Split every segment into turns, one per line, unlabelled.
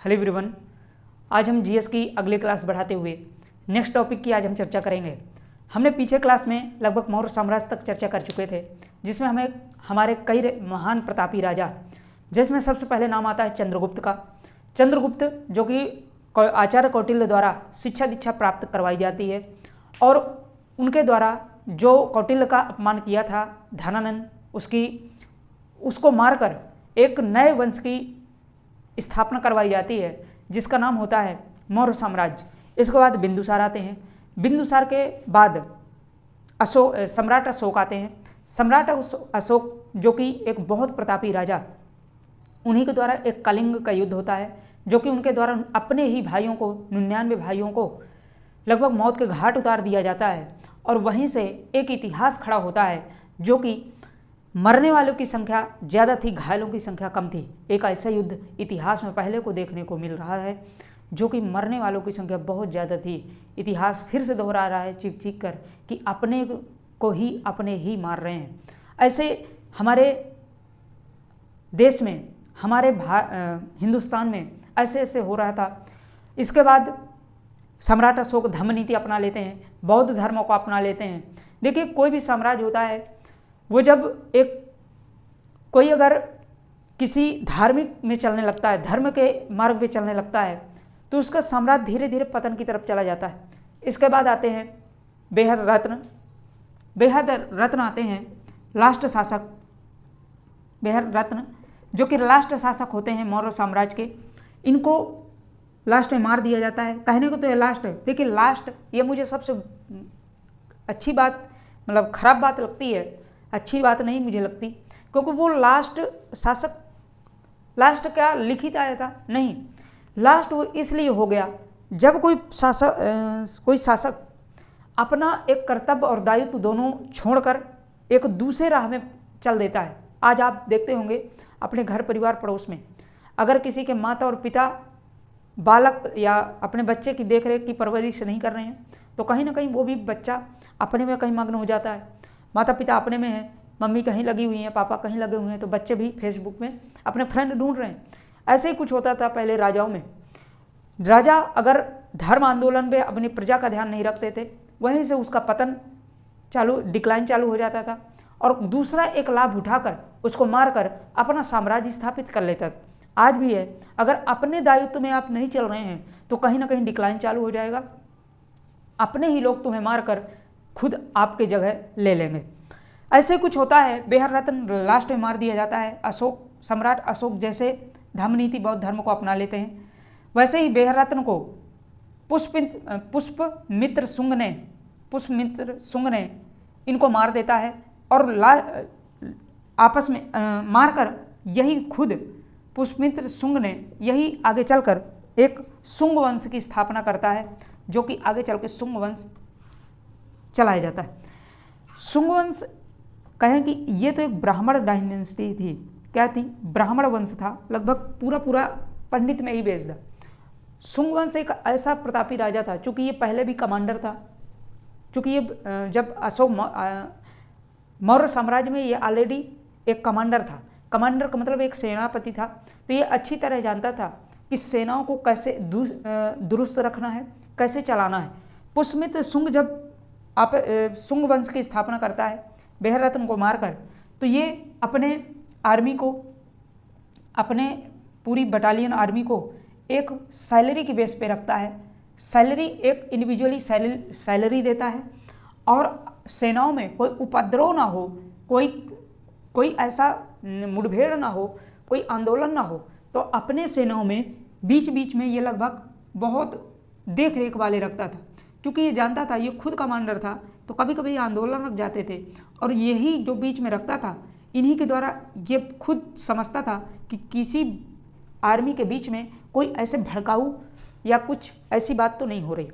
Hello everyone, आज हम GS की अगली क्लास बढ़ाते हुए नेक्स्ट टॉपिक की आज हम चर्चा करेंगे। हमने पीछे क्लास में लगभग मौर्य साम्राज्य तक चर्चा कर चुके थे, जिसमें हमें हमारे कई महान प्रतापी राजा, जिसमें सबसे पहले नाम आता है चंद्रगुप्त का। चंद्रगुप्त जो कि आचार्य कौटिल्य द्वारा शिक्षा दीक्षा प्राप्त करवाई जाती है और उनके द्वारा जो कौटिल्य का अपमान किया था धनानंद, उसको मारकर एक नए वंश की स्थापना करवाई जाती है जिसका नाम होता है मौर्य साम्राज्य। इसके बाद बिंदुसार आते हैं। बिंदुसार के बाद सम्राट अशोक आते हैं। सम्राट अशोक जो कि एक बहुत प्रतापी राजा, उन्हीं के द्वारा एक कलिंग का युद्ध होता है जो कि उनके द्वारा अपने ही भाइयों को 99 भाइयों को लगभग मौत के घाट उतार दिया जाता है और वहीं से एक इतिहास खड़ा होता है जो कि मरने वालों की संख्या ज़्यादा थी, घायलों की संख्या कम थी। एक ऐसा युद्ध इतिहास में पहले को देखने को मिल रहा है जो कि मरने वालों की संख्या बहुत ज़्यादा थी। इतिहास फिर से दोहरा रहा है चीख चीख कर कि अपने को ही अपने ही मार रहे हैं। ऐसे हमारे देश में, हमारे हिंदुस्तान में ऐसे ऐसे हो रहा था। इसके बाद सम्राट अशोक धम्म नीति अपना लेते हैं, बौद्ध धर्म को अपना लेते हैं। देखिए, कोई भी साम्राज्य होता है वो जब कोई अगर किसी धार्मिक में चलने लगता है, धर्म के मार्ग पे चलने लगता है, तो उसका साम्राज्य धीरे धीरे पतन की तरफ चला जाता है। इसके बाद आते हैं बेहद रत्न आते हैं लास्ट शासक, बेहद रत्न जो कि लास्ट शासक होते हैं मौर्य साम्राज्य के। इनको लास्ट में मार दिया जाता है। कहने को तो ये लास्ट है, देखिए लास्ट ये मुझे सबसे अच्छी बात, मतलब खराब बात लगती है, अच्छी बात नहीं मुझे लगती, क्योंकि वो लास्ट शासक, लास्ट क्या लिखित आया था? नहीं, लास्ट वो इसलिए हो गया जब कोई शासक अपना एक कर्तव्य और दायित्व दोनों छोड़कर एक दूसरे राह में चल देता है। आज आप देखते होंगे अपने घर परिवार पड़ोस में, अगर किसी के माता और पिता बालक या अपने बच्चे की देखरेख की परवरिश नहीं कर रहे हैं तो कहीं ना कहीं वो भी बच्चा अपने में कहीं मग्न हो जाता है। माता पिता अपने में हैं, मम्मी कहीं लगी हुई हैं, पापा कहीं लगे हुए हैं, तो बच्चे भी फेसबुक में अपने फ्रेंड ढूंढ रहे हैं। ऐसे ही कुछ होता था पहले राजाओं में। राजा अगर धर्म आंदोलन पे अपनी प्रजा का ध्यान नहीं रखते थे, वहीं से उसका पतन डिक्लाइन चालू हो जाता था और दूसरा एक लाभ उठाकर उसको मारकर अपना साम्राज्य स्थापित कर लेता था। आज भी है, अगर अपने दायित्व में आप नहीं चल रहे हैं तो कहीं ना कहीं डिक्लाइन चालू हो जाएगा, अपने ही लोग तुम्हें मारकर खुद आपके जगह ले लेंगे। ऐसे कुछ होता है। बेहद रत्न लास्ट में मार दिया जाता है। सम्राट अशोक जैसे धम्म नीति बौद्ध धर्म को अपना लेते हैं, वैसे ही बेहद रत्न को पुष्पमित्र शुंग ने इनको मार देता है और आपस में मारकर यही खुद पुष्पमित्र शुंग ने यही आगे चलकर एक शुंग वंश की स्थापना करता है जो कि आगे चल के शुंग वंश चलाया जाता है। शुंग वंश कहें कि ये तो एक ब्राह्मण डायनेस्टी थी। क्या थी? ब्राह्मण वंश था, लगभग पूरा पंडित में ही बेच था। शुंग वंश एक ऐसा प्रतापी राजा था, चूँकि ये पहले भी कमांडर था, चूँकि ये जब अशोक मौर्य साम्राज्य में ये ऑलरेडी एक कमांडर था। कमांडर का मतलब एक सेनापति था, तो ये अच्छी तरह जानता था कि सेनाओं को कैसे दुरुस्त रखना है, कैसे चलाना है। पुष्पमित्र शुंग जब शुंग वंश की स्थापना करता है बेहद रत्न को मारकर, तो ये अपने आर्मी को, अपने पूरी बटालियन आर्मी को एक सैलरी की बेस पे रखता है। सैलरी एक इंडिविजुअली सैलरी देता है और सेनाओं में कोई उपद्रव ना हो, कोई ऐसा मुठभेड़ ना हो, कोई आंदोलन ना हो, तो अपने सेनाओं में बीच बीच में ये लगभग बहुत देख रेख वाले रखता था, क्योंकि ये जानता था ये खुद कमांडर था, तो कभी कभी आंदोलन रख जाते थे और यही जो बीच में रखता था, इन्हीं के द्वारा ये खुद समझता था कि किसी आर्मी के बीच में कोई ऐसे भड़काऊ या कुछ ऐसी बात तो नहीं हो रही।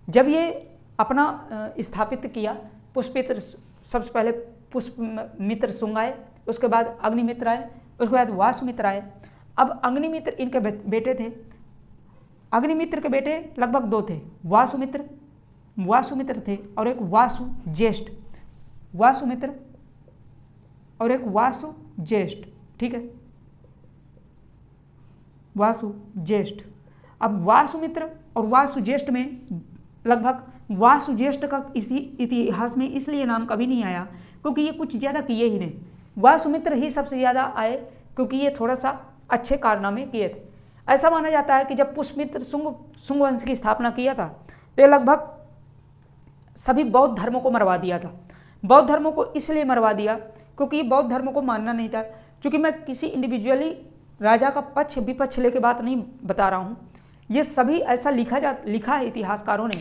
जब ये अपना स्थापित किया, सबसे पहले पुष्पमित्र शुंग आए, उसके बाद अग्निमित्र आए, उसके बाद वासुमित्र आए। अब अग्निमित्र इनके बेटे थे। अग्निमित्र के बेटे लगभग 2 थे, वासुमित्र थे और एक वासु ज्येष्ठ, ठीक है, वासु ज्येष्ठ। अब वासुमित्र और वासुज्येष्ठ में लगभग वासुज्येष्ठ का इसी इतिहास में इसलिए नाम कभी नहीं आया क्योंकि ये कुछ ज़्यादा किए ही नहीं। वासुमित्र ही सबसे ज़्यादा आए क्योंकि ये थोड़ा सा अच्छे कारनामे किए थे। ऐसा माना जाता है कि जब पुष्यमित्र शुंग वंश की स्थापना किया था तो ये लगभग सभी बौद्ध धर्मों को मरवा दिया था। बौद्ध धर्मों को इसलिए मरवा दिया क्योंकि ये बौद्ध धर्म को मानना नहीं था। क्योंकि मैं किसी इंडिविजुअली राजा का पक्ष विपक्ष लेके बात नहीं बता रहा हूँ, ये सभी ऐसा लिखा है इतिहासकारों ने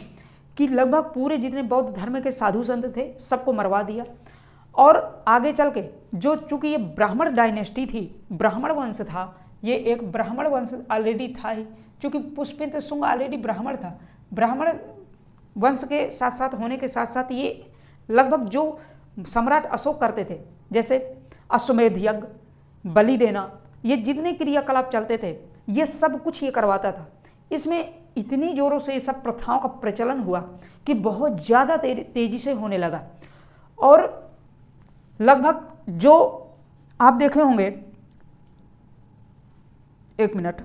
कि लगभग पूरे जितने बौद्ध धर्म के साधु संत थे सबको मरवा दिया। और आगे चल के जो चूँकि ये ब्राह्मण डायनेस्टी थी, ब्राह्मण वंश था, ये एक ब्राह्मण वंश ऑलरेडी था ही, चूँकि पुष्यमित्र शुंग ऑलरेडी ब्राह्मण था। ब्राह्मण वंश के साथ साथ होने के साथ साथ ये लगभग जो सम्राट अशोक करते थे, जैसे अश्वमेध यज्ञ, बलि देना, ये जितने क्रियाकलाप चलते थे ये सब कुछ ये करवाता था। इसमें इतनी जोरों से ये सब प्रथाओं का प्रचलन हुआ कि बहुत ज़्यादा तेजी से होने लगा। और लगभग जो आप देखे होंगे, एक मिनट,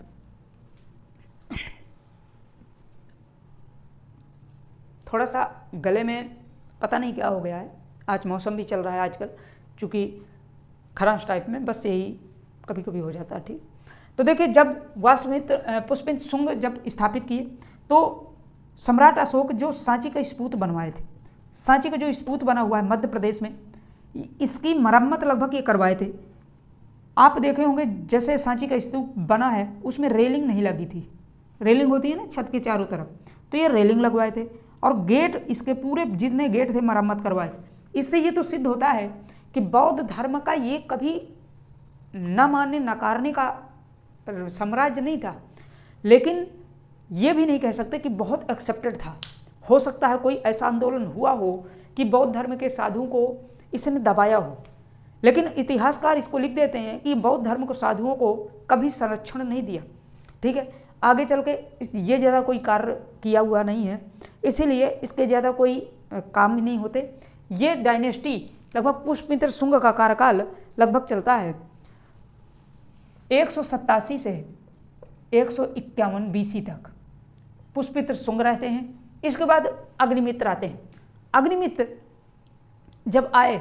थोड़ा सा गले में पता नहीं क्या हो गया है, आज मौसम भी चल रहा है आजकल, चूँकि खराश टाइप में, बस यही कभी कभी हो जाता है। ठीक, तो देखिए जब पुष्यमित्र शुंग जब स्थापित किए तो सम्राट अशोक जो सांची का स्तूप बनवाए थे, सांची का जो स्तूप बना हुआ है मध्य प्रदेश में, इसकी मरम्मत लगभग ये करवाए थे। आप देखे होंगे जैसे सांची का स्तूप बना है उसमें रेलिंग नहीं लगी थी, रेलिंग होती है ना छत के चारों तरफ, तो ये रेलिंग लगवाए थे। और गेट, इसके पूरे जितने गेट थे मरम्मत करवाए। इससे ये तो सिद्ध होता है कि बौद्ध धर्म का ये कभी न मानने नकारने का साम्राज्य नहीं था, लेकिन ये भी नहीं कह सकते कि बहुत एक्सेप्टेड था। हो सकता है कोई ऐसा आंदोलन हुआ हो कि बौद्ध धर्म के साधुओं को इसने दबाया हो, लेकिन इतिहासकार इसको लिख देते हैं कि बौद्ध धर्म को साधुओं को कभी संरक्षण नहीं दिया। ठीक है, आगे चल के ये ज़्यादा कोई कार्य किया हुआ नहीं है, इसीलिए इसके ज़्यादा कोई काम नहीं होते। ये डायनेस्टी लगभग पुष्यमित्र शुंग का कार्यकाल लगभग चलता है 187 से 151 बीसी तक पुष्यमित्र शुंग रहते हैं। इसके बाद अग्निमित्र आते हैं। अग्निमित्र जब आए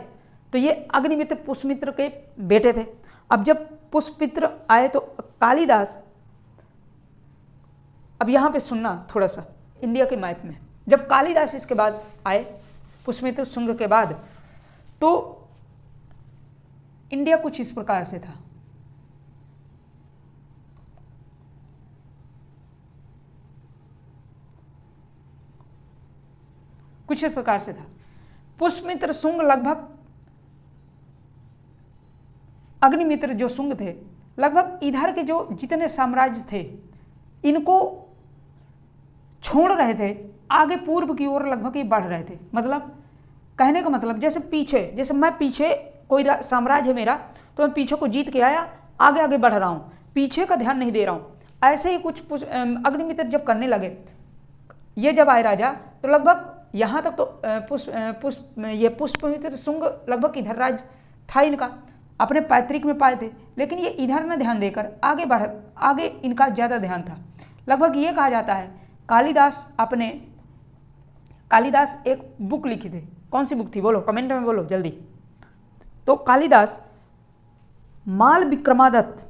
तो ये अग्निमित्र पुष्यमित्र के बेटे थे। अब जब पुष्यमित्र आए तो कालिदास, अब यहाँ पे सुनना थोड़ा सा इंडिया के मैप में, जब कालिदास इसके बाद आए पुष्यमित्र शुंग के बाद, तो इंडिया कुछ इस प्रकार से था। कुछ इस प्रकार से था। पुष्यमित्र शुंग लगभग, अग्निमित्र जो शुंग थे लगभग इधर के जो जितने साम्राज्य थे इनको छोड़ रहे थे, आगे पूर्व की ओर लगभग ये बढ़ रहे थे। मतलब कहने का मतलब जैसे पीछे, जैसे मैं पीछे कोई साम्राज्य है मेरा, तो मैं पीछे को जीत के आया, आगे आगे बढ़ रहा हूँ, पीछे का ध्यान नहीं दे रहा हूँ। ऐसे ही कुछ अग्निमित्र जब करने लगे, ये जब आए राजा, तो लगभग यहाँ तक तो ये पुष्यमित्र शुंग लगभग इधर राज था इनका, अपने पैतृक में पाए थे, लेकिन ये इधर न ध्यान देकर आगे इनका ज़्यादा ध्यान था। लगभग ये कहा जाता है कालिदास एक बुक लिखी थी। कौन सी बुक थी बोलो, कमेंट में बोलो जल्दी। तो कालिदास माल विक्रमादित्य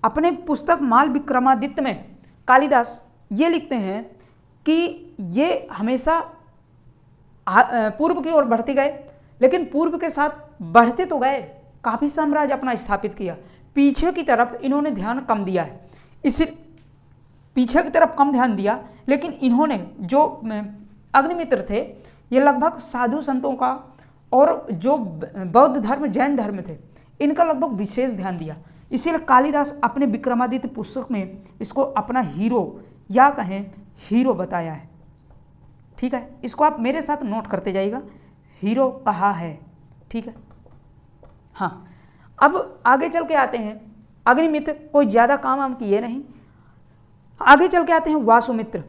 अपने पुस्तक माल विक्रमादित्य में कालिदास ये लिखते हैं कि ये हमेशा पूर्व की ओर बढ़ते गए, लेकिन पूर्व के साथ बढ़ते तो गए, काफ़ी साम्राज्य अपना स्थापित किया, पीछे की तरफ इन्होंने ध्यान कम दिया है। इसी पीछे की तरफ कम ध्यान दिया, लेकिन इन्होंने जो अग्निमित्र थे ये लगभग साधु संतों का और जो बौद्ध धर्म जैन धर्म थे इनका लगभग विशेष ध्यान दिया। इसीलिए कालिदास अपने विक्रमादित्य पुस्तक में इसको अपना हीरो या कहें हीरो बताया है। ठीक है, इसको आप मेरे साथ नोट करते जाइएगा, हीरो कहा है। ठीक है, हाँ, अब आगे चल के आते हैं। अग्निमित्र कोई ज़्यादा काम किए नहीं। आगे चल के आते हैं वासुमित्र,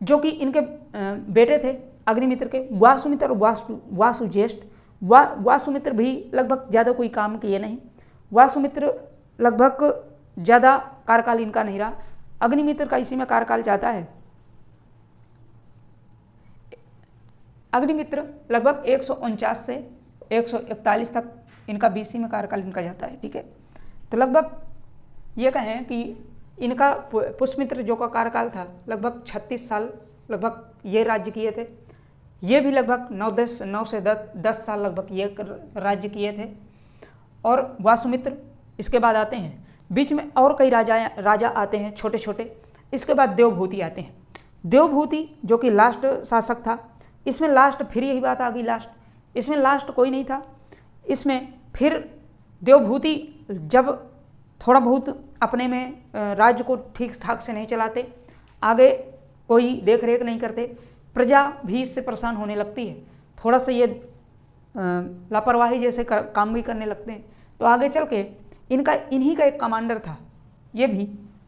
जो कि इनके बेटे थे अग्निमित्र के, वासुमित्र और वासुज्येष्ठ। वासुमित्र भी लगभग ज़्यादा कोई काम किए नहीं। वासुमित्र लगभग ज़्यादा कार्यकाल इनका नहीं रहा। अग्निमित्र का इसी में कार्यकाल जाता है। अग्निमित्र लगभग 149 से 141 तक इनका बीसी में कार्यकाल इनका जाता है। ठीक है, तो लगभग ये कहें कि इनका पुष्यमित्र जो का कार्यकाल था लगभग 36 साल लगभग ये राज्य किए थे। ये भी लगभग 9 से 10 साल लगभग ये राज्य किए थे। और वासुमित्र इसके बाद आते हैं। बीच में और कई राजा आते हैं छोटे छोटे। इसके बाद देवभूति आते हैं। देवभूति जो कि लास्ट शासक था, इसमें लास्ट फिर यही बात आ गई, लास्ट इसमें लास्ट कोई नहीं था। इसमें फिर देवभूति जब थोड़ा बहुत अपने में राज्य को ठीक ठाक से नहीं चलाते, आगे कोई देख रेख नहीं करते, प्रजा भी इससे परेशान होने लगती है, थोड़ा सा ये लापरवाही जैसे काम भी करने लगते हैं। तो आगे चल के इन्हीं का एक कमांडर था, ये भी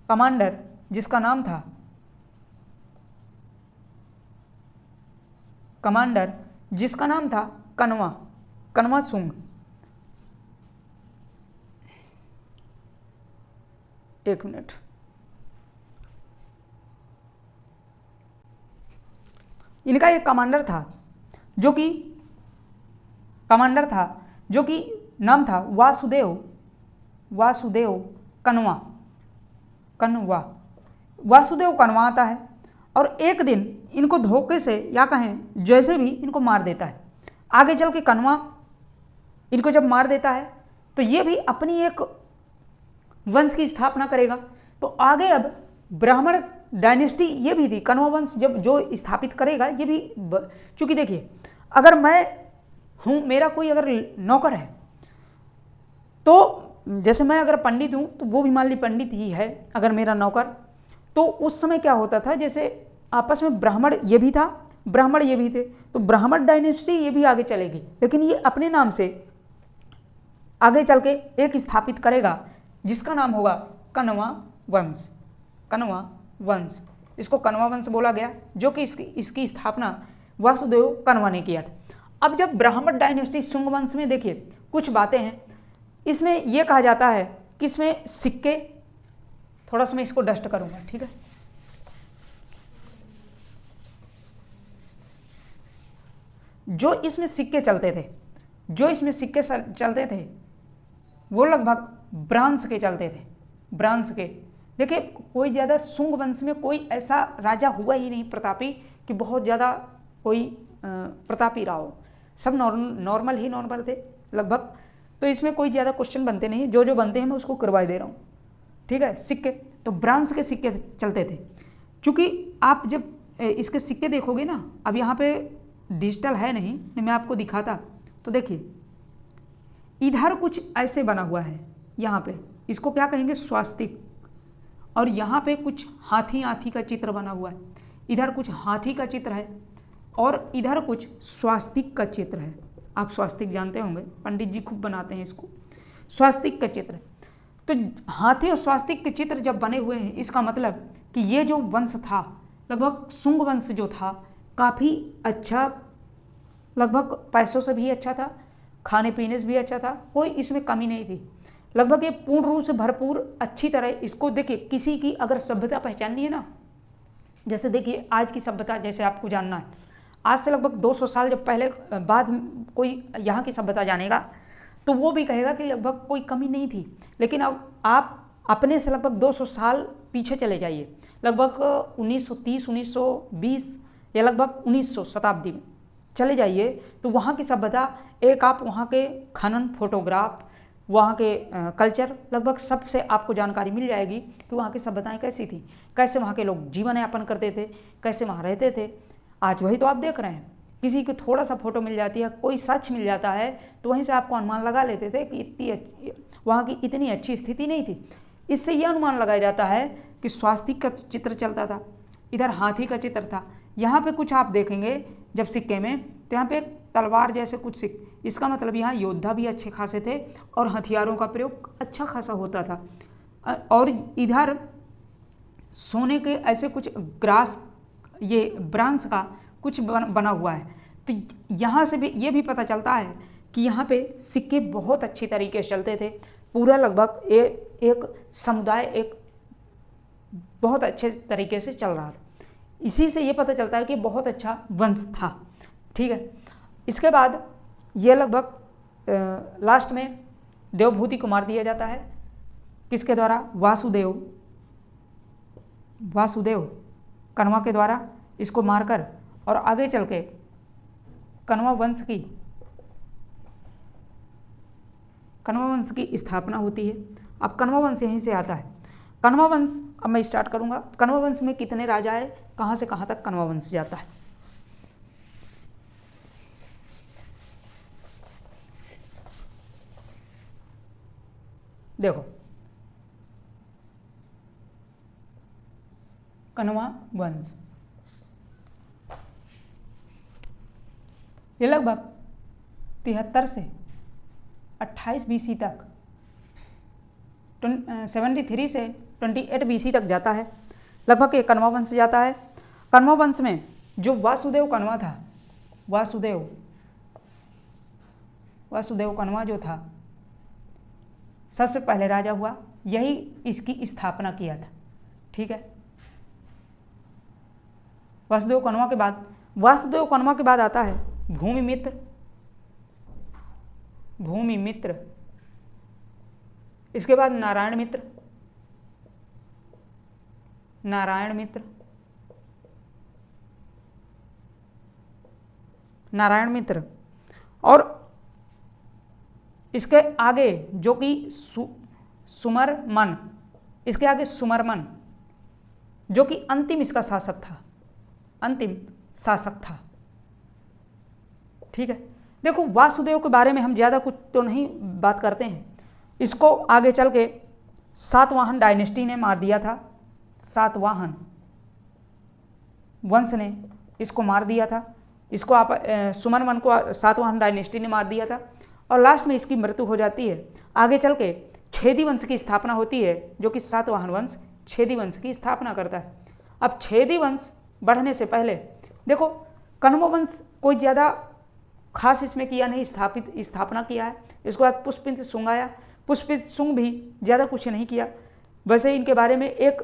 कमांडर जिसका नाम था कण्वा सुंग। एक मिनट, इनका एक कमांडर था जो कि नाम था वासुदेव कण्वा। वासुदेव कण्वा आता है और एक दिन इनको धोखे से या कहें जैसे भी इनको मार देता है। आगे चल के कण्वा इनको जब मार देता है तो ये भी अपनी एक वंश की स्थापना करेगा। तो आगे अब ब्राह्मण डायनेस्टी ये भी थी, कण्वा वंश जब जो स्थापित करेगा ये भी, चूँकि देखिए अगर मैं हूँ, मेरा कोई अगर नौकर है, तो जैसे मैं अगर पंडित हूँ तो वो भी मान ली पंडित ही है अगर मेरा नौकर, तो उस समय क्या होता था, जैसे आपस में ब्राह्मण ये भी था, ब्राह्मण ये भी थे, तो ब्राह्मण डायनेस्टी ये भी आगे चलेगी, लेकिन ये अपने नाम से आगे चल के एक स्थापित करेगा जिसका नाम होगा कण्वा वंश। इसको कण्वा वंश बोला गया, जो कि इसकी स्थापना वासुदेव कण्वा ने किया था। अब जब ब्राह्मण डायनेस्टी शुंग वंश में देखिए कुछ बातें हैं, इसमें यह कहा जाता है कि इसमें सिक्के, थोड़ा सा मैं इसको डस्ट करूंगा, ठीक है। जो इसमें सिक्के चलते थे वो लगभग ब्रांस के चलते थे, ब्रांस के। देखिए कोई ज़्यादा शुंग वंश में कोई ऐसा राजा हुआ ही नहीं प्रतापी कि बहुत ज़्यादा कोई प्रतापी रहा हो, सब नॉर्मल थे लगभग। तो इसमें कोई ज़्यादा क्वेश्चन बनते नहीं, जो बनते हैं मैं उसको करवाई दे रहा हूँ, ठीक है। सिक्के तो ब्रांस के सिक्के चलते थे। चूँकि आप जब इसके सिक्के देखोगे ना, अब यहाँ पे डिजिटल है नहीं, मैं आपको दिखाता तो देखिए इधर कुछ ऐसे बना हुआ है, यहाँ पे इसको क्या कहेंगे, स्वास्तिक। और यहाँ पे कुछ हाथी का चित्र बना हुआ है, इधर कुछ हाथी का चित्र है और इधर कुछ स्वास्तिक का चित्र है। आप स्वास्तिक जानते होंगे, पंडित जी खूब बनाते हैं इसको, स्वास्तिक का चित्र। तो हाथी और स्वास्तिक के चित्र जब बने हुए हैं, इसका मतलब कि ये जो वंश था लगभग शुंग वंश जो था काफ़ी अच्छा, लगभग पैसों से भी अच्छा था, खाने पीने से भी अच्छा था, कोई इसमें कमी नहीं थी। लगभग ये पूर्ण रूप से भरपूर अच्छी तरह इसको देखिए। किसी की अगर सभ्यता पहचाननी है ना, जैसे देखिए आज की सभ्यता जैसे आपको जानना है, आज से लगभग 200 साल जब पहले बाद कोई यहाँ की सभ्यता जानेगा तो वो भी कहेगा कि लगभग कोई कमी नहीं थी। लेकिन अब आप अपने से लगभग 200 साल पीछे चले जाइए, लगभग 1930, 1920 या लगभग 1900 शताब्दी में चले जाइए, तो वहाँ की सभ्यता, एक आप वहाँ के खनन, फोटोग्राफ, वहाँ के कल्चर, लगभग सबसे आपको जानकारी मिल जाएगी कि वहाँ की सभ्यताएं कैसी थी, कैसे वहाँ के लोग जीवन यापन करते थे, कैसे वहाँ रहते थे। आज वही तो आप देख रहे हैं, किसी को थोड़ा सा फोटो मिल जाती है, कोई सच मिल जाता है, तो वहीं से आपको अनुमान लगा लेते थे कि वहाँ की इतनी अच्छी स्थिति नहीं थी। इससे यह अनुमान लगाया जाता है कि स्वास्तिक का चित्र चलता था, इधर हाथी का चित्र था। यहाँ पे कुछ आप देखेंगे जब सिक्के में, तो यहाँ पे एक तलवार जैसे कुछ इसका मतलब यहाँ योद्धा भी अच्छे खासे थे और हथियारों का प्रयोग अच्छा खासा होता था। और इधर सोने के ऐसे कुछ ग्रास, ये ब्रांस का कुछ बना हुआ है। तो यहाँ से भी ये भी पता चलता है कि यहाँ पे सिक्के बहुत अच्छी तरीके से चलते थे। पूरा लगभग एक समुदाय एक बहुत अच्छे तरीके से चल रहा था। इसी से ये पता चलता है कि बहुत अच्छा वंश था। ठीक है, इसके बाद ये लगभग लास्ट में देवभूति को मार दिया जाता है। किसके द्वारा? वासुदेव कण्वा के द्वारा इसको मारकर, और आगे चल के कण्वा वंश की स्थापना होती है। अब कण्वा वंश यहीं से आता है। कण्वा वंश, अब मैं स्टार्ट करूंगा। कण्वा वंश में कितने राजा है, कहाँ से कहाँ तक कण्वा वंश जाता है? देखो, कण्वा वंश ये लगभग 73 से 28 BC तक, 73 से 28 BC तक जाता है। लगभग ये कण्वा वंश जाता है। कण्वा वंश में जो वासुदेव कण्वा था, वासुदेव कण्वा जो था सबसे पहले राजा हुआ, यही इसकी स्थापना किया था। ठीक है, वासुदेव कण्वा के बाद आता है भूमिमित्र, इसके बाद नारायण मित्र, और इसके आगे जो कि सुमरमन, इसके आगे सुमरमन जो कि अंतिम इसका शासक था। ठीक है, देखो वासुदेव के बारे में हम ज़्यादा कुछ तो नहीं बात करते हैं। इसको आगे चल के सातवाहन डायनेस्टी ने मार दिया था। सातवाहन वंश ने इसको मार दिया था। इसको आप सुमरमन को सातवाहन डायनेस्टी ने मार दिया था, और लास्ट में इसकी मृत्यु हो जाती है। आगे चल के छेदी वंश की स्थापना होती है, जो कि सातवाहन वंश छेदी वंश की स्थापना करता है। अब छेदी वंश बढ़ने से पहले देखो, कण्व वंश कोई ज़्यादा खास इसमें किया नहीं, स्थापना किया है। इसके बाद पुष्पित शुंग आया। पुष्पित शुंग भी ज़्यादा कुछ नहीं किया। वैसे इनके बारे में एक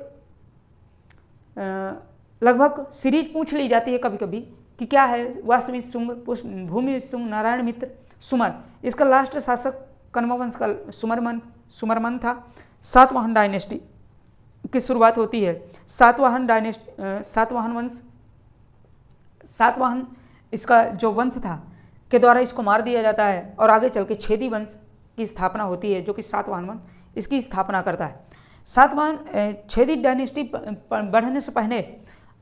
लगभग सीरीज पूछ ली जाती है कभी कभी कि क्या है वासुदेव शुंग, भूमि शुंग, नारायण मित्र, सुमर। इसका लास्ट शासक कण्व वंश का सुमरमन था। सातवाहन डायनेस्टी की शुरुआत होती है। सातवाहन इसका जो वंश था के द्वारा इसको मार दिया जाता है, और आगे चल के छेदी वंश की स्थापना होती है, जो कि सातवाहन वंश इसकी स्थापना करता है। छेदी डायनेस्टी बढ़ने से पहले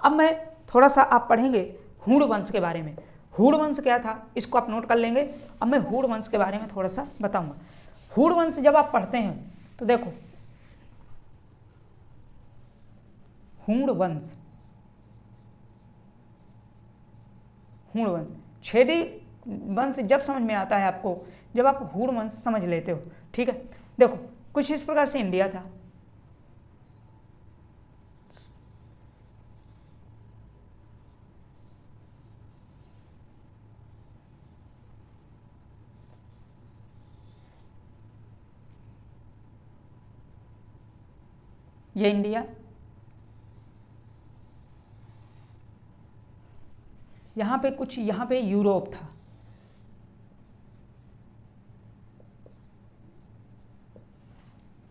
अब मैं थोड़ा सा आप पढ़ेंगे हूण वंश के बारे में। हूण वंश क्या था इसको आप नोट कर लेंगे। अब मैं हूण वंश के बारे में थोड़ा सा बताऊंगा। हूण वंश जब आप पढ़ते हैं तो देखो, हूण वंश छेदी वंश जब समझ में आता है आपको, जब आप हूण वंश समझ लेते हो। ठीक है, देखो कुछ इस प्रकार से इंडिया था। ये इंडिया, यहाँ पे यूरोप था।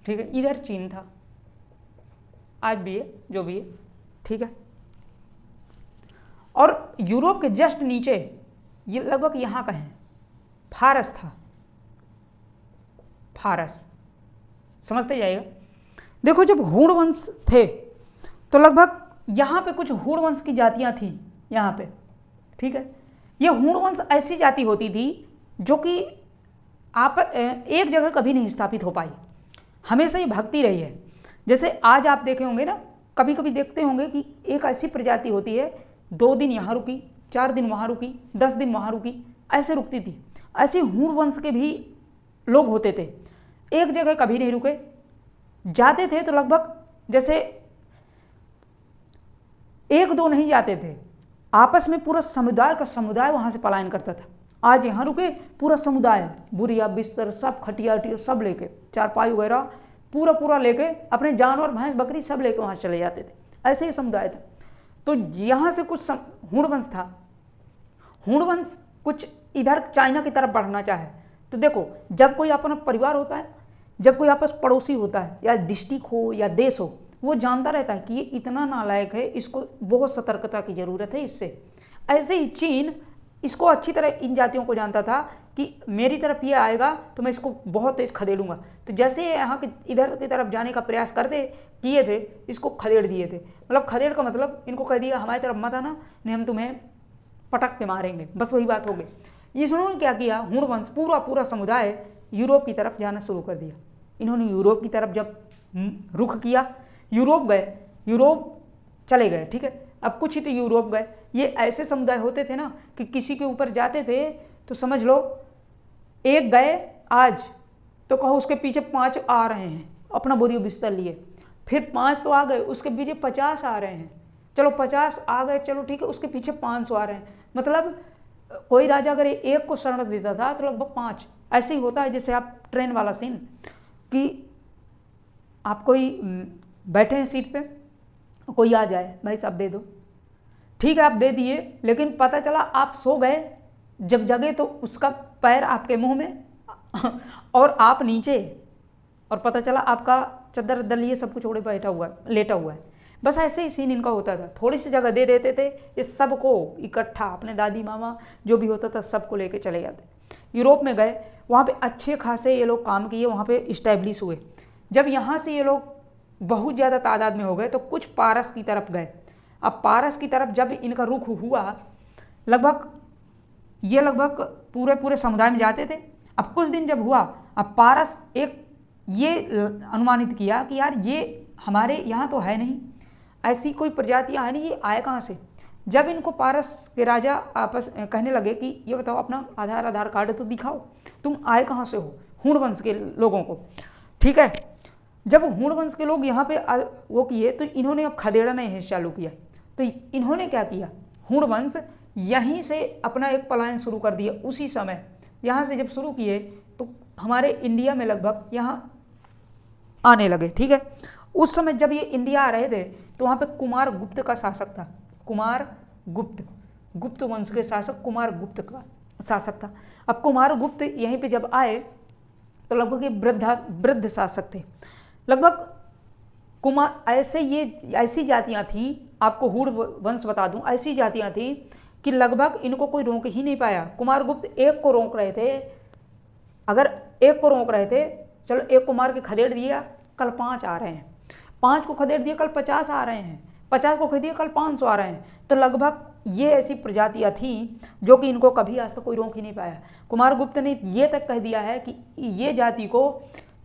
ठीक है, इधर चीन था, आज भी है, जो भी है। ठीक है, और यूरोप के जस्ट नीचे ये लगभग यहाँ का है फारस था। फारस समझते जाइएगा। देखो जब हूण वंश थे तो लगभग यहाँ पे कुछ हूण वंश की जातियाँ थी यहाँ पे। ठीक है, ये हूण वंश ऐसी जाति होती थी जो कि आप एक जगह कभी नहीं स्थापित हो पाई, हमेशा ही भागती रही है। जैसे आज आप देखे होंगे ना, कभी कभी देखते होंगे कि एक ऐसी प्रजाति होती है 2 दिन यहाँ रुकी, 4 दिन वहाँ रुकी, 10 दिन वहाँ रुकी, ऐसे रुकती थी। ऐसे हूण वंश के भी लोग होते थे, एक जगह कभी नहीं रुके, जाते थे तो लगभग जैसे 1-2 नहीं जाते थे, आपस में पूरा समुदाय का समुदाय वहाँ से पलायन करता था। आज यहाँ रुके, पूरा समुदाय बुरिया बिस्तर सब खटिया वटिया सब लेके, चारपाई वगैरह पूरा पूरा लेके, अपने जानवर भैंस बकरी सब लेके वहाँ चले जाते थे। ऐसे ही समुदाय था। तो यहाँ से कुछ हुण वंश था, हुण वंश कुछ इधर चाइना की तरफ बढ़ना चाहे। तो देखो, जब कोई अपना परिवार होता है, जब कोई आपस पड़ोसी होता है या डिस्ट्रिक्ट हो या देश हो, वो जानता रहता है कि ये इतना नालायक है, इसको बहुत सतर्कता की ज़रूरत है इससे। ऐसे ही चीन इसको अच्छी तरह इन जातियों को जानता था कि मेरी तरफ ये आएगा तो मैं इसको बहुत तेज खदेड़ूंगा। तो जैसे यहाँ के इधर की तरफ जाने का प्रयास किए थे, इसको खदेड़ दिए थे। मतलब खदेड़ का मतलब इनको कह दिया हमारी तरफ मत आना, नहीं हम तुम्हें पटक के मारेंगे, बस वही बात हो गई। इन्होंने क्या किया, हुण वंश पूरा पूरा समुदाय यूरोप की तरफ जाना शुरू कर दिया। इन्होंने यूरोप की तरफ जब रुख किया, यूरोप गए, यूरोप चले गए, ठीक है। अब कुछ ही तो यूरोप गए। ये ऐसे समुदाय होते थे ना कि किसी के ऊपर जाते थे तो समझ लो एक गए आज तो कहो उसके पीछे 5 आ रहे हैं अपना बोरियो बिस्तर लिए, फिर 5 तो आ गए, उसके पीछे 50 आ रहे हैं, चलो 50 आ गए, चलो ठीक है, उसके पीछे 500 आ रहे हैं। मतलब कोई राजा अगर एक को शरण देता था तो लगभग 5। ऐसे ही होता है जैसे आप ट्रेन वाला सीन कि आप कोई बैठे हैं सीट पे, कोई आ जाए, भाई साहब दे दो, ठीक है आप दे दिए, लेकिन पता चला आप सो गए, जब जगे तो उसका पैर आपके मुंह में और आप नीचे, और पता चला आपका चद्दर वद्दर लिए सब कुछ ओढ़े बैठा हुआ है, लेटा हुआ है। बस ऐसे ही सीन इनका होता था। थोड़ी सी जगह दे देते थे, ये सबको इकट्ठा, अपने दादी मामा जो भी होता था सबको लेके चले जाते। यूरोप में गए, वहाँ पे अच्छे खासे ये लोग काम किए, वहाँ पे इस्टेब्लिश हुए। जब यहाँ से ये लोग बहुत ज़्यादा तादाद में हो गए तो कुछ पारस की तरफ गए। अब पारस की तरफ जब इनका रुख हुआ, लगभग पूरे पूरे समुदाय में जाते थे। अब कुछ दिन जब हुआ, अब पारस एक ये अनुमानित किया कि यार ये हमारे यहाँ तो है नहीं, ऐसी कोई प्रजातियाँ है नहीं, ये आए कहाँ से। जब इनको पारस के राजा आपस कहने लगे कि ये बताओ अपना आधार कार्ड तो दिखाओ, तुम आए कहाँ से हो, हुण वंश के लोगों को, ठीक है। जब हुण वंश के लोग यहाँ पे वो किए तो इन्होंने अब खदेड़ना नहीं चालू किया। तो इन्होंने क्या किया, हुण वंश यहीं से अपना एक पलायन शुरू कर दिया। उसी समय यहाँ से जब शुरू किए तो हमारे इंडिया में लगभग यहाँ आने लगे, ठीक है। उस समय जब ये इंडिया आ रहे थे तो वहाँ पे कुमार गुप्त का शासक था, कुमार गुप्त वंश के शासक कुमार गुप्त का शासक था। अब कुमार गुप्त यहीं पे जब आए तो लगभग ये वृद्ध शासक थे। लगभग कुमार ऐसी जातियाँ थीं, आपको हुण वंश बता दूं, ऐसी जातियाँ थीं कि लगभग इनको कोई रोक ही नहीं पाया। कुमार गुप्त एक को रोक रहे थे, अगर एक को रोक रहे थे, चलो एक को मार के खदेड़ दिया, कल 5 आ रहे हैं, 5 को खदेड़ दिया कल 50 आ रहे हैं, 50 को खदेड़ दिया कल 500 आ रहे हैं। तो लगभग ये ऐसी प्रजातियाँ थीं जो कि इनको कभी आज तक कोई रोक ही नहीं पाया। कुमार गुप्त ने ये तक कह दिया है कि ये जाति को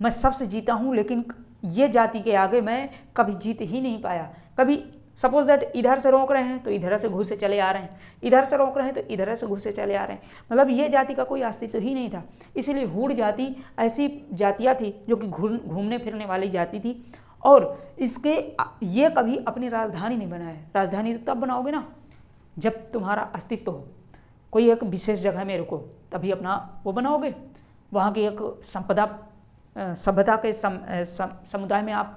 मैं सबसे जीता हूँ, लेकिन ये जाति के आगे मैं कभी जीत ही नहीं पाया। कभी सपोज दैट इधर से रोक रहे हैं तो इधर से घुसे चले आ रहे हैं, इधर से रोक रहे हैं तो इधर से घुसे चले आ रहे हैं। मतलब ये जाति का कोई अस्तित्व ही नहीं था। इसलिए हुण जाति ऐसी जातियाँ थी जो कि घूमने फिरने वाली जाति थी। और इसके ये कभी अपनी राजधानी नहीं बनाया। राजधानी तो तब बनाओगे ना जब तुम्हारा अस्तित्व हो, कोई एक विशेष जगह में रुको, तभी अपना वो बनाओगे। वहाँ की एक सभ्यता के समुदाय में आप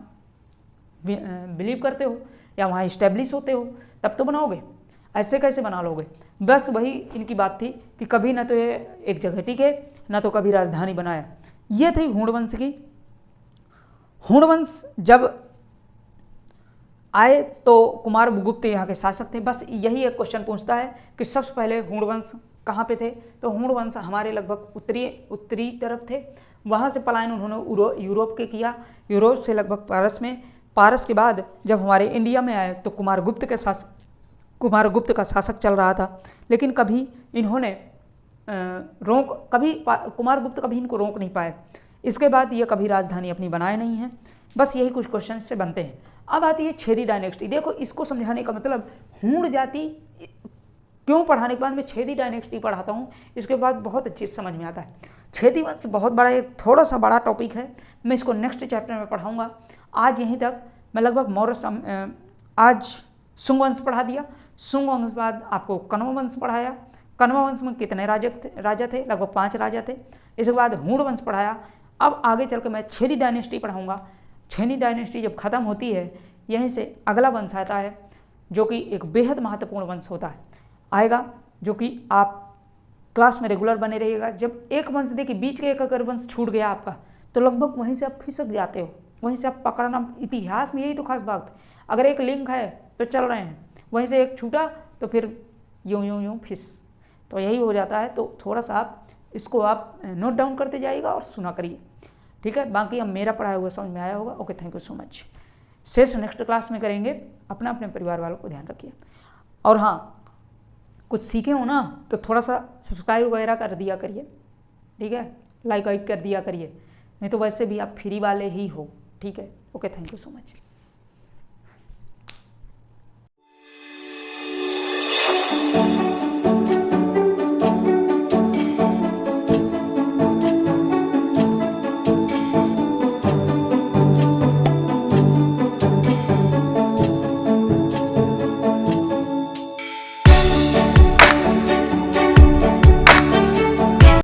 बिलीव करते हो या वहाँ इस्टेब्लिश होते हो, तब तो बनाओगे। ऐसे कैसे बना लोगे। बस वही इनकी बात थी कि कभी ना तो ये एक जगह टिके, ना तो कभी राजधानी बनाया। ये थी हुण वंश की। हुण वंश जब आए तो कुमार गुप्त यहाँ के शासक थे। बस यही एक क्वेश्चन पूछता है कि सबसे पहले हुण वंश कहाँ पे थे। तो हुण वंश हमारे लगभग उत्तरी तरफ थे। वहाँ से पलायन उन्होंने यूरोप के किया, यूरोप से लगभग पारस में। पारस के बाद जब हमारे इंडिया में आए तो कुमार गुप्त का शासक चल रहा था। लेकिन कभी इन्होंने कुमार गुप्त कभी इनको रोक नहीं पाए। इसके बाद ये कभी राजधानी अपनी बनाए नहीं है। बस यही कुछ क्वेश्चन से बनते हैं। अब आती है छेदी डायनेस्टी। देखो, इसको समझाने का मतलब हुण जाति क्यों पढ़ाने के बाद मैं छेदी डायनेस्टी पढ़ाता हूँ, इसके बाद बहुत अच्छे से समझ में आता है। छेदी वंश बहुत बड़ा, एक थोड़ा सा बड़ा टॉपिक है, मैं इसको नेक्स्ट चैप्टर में पढ़ाऊँगा। आज यहीं तक मैं लगभग आज शुंग वंश पढ़ा दिया। शुंग वंश के बाद आपको कण्व वंश पढ़ाया। कण्व वंश में कितने राजा थे? लगभग 5 राजा थे। इसके बाद हूण वंश पढ़ाया। अब आगे चल के मैं छेदी डायनेस्टी पढ़ाऊँगा। छेदी डायनेस्टी जब ख़त्म होती है, यहीं से अगला वंश आता है जो कि एक बेहद महत्वपूर्ण वंश होता है आएगा, जो कि आप क्लास में रेगुलर बने रहिएगा। जब एक वंश देखिए बीच के एक अगर वंश छूट गया आपका, तो लगभग वहीं से आप खिसक जाते हो, वहीं से आप पकड़ना। इतिहास में यही तो खास बात है, अगर एक लिंक है तो चल रहे हैं, वहीं से एक छूटा तो फिर यूं यूं यूं फिस, तो यही हो जाता है। तो थोड़ा सा आप इसको आप नोट डाउन करते जाइएगा और सुना करिए, ठीक है। बाकी अब मेरा पढ़ाया हुआ समझ में आया होगा। Okay, thank you so much. शेष नेक्स्ट क्लास में करेंगे। अपना अपने परिवार वालों को ध्यान रखिए। और हाँ, कुछ सीखे हो ना तो थोड़ा सा सब्सक्राइब वगैरह कर दिया करिए, ठीक है। लाइक वाइक कर दिया करिए, नहीं तो वैसे भी आप फ्री वाले ही हो, ठीक है। Okay, thank you so much.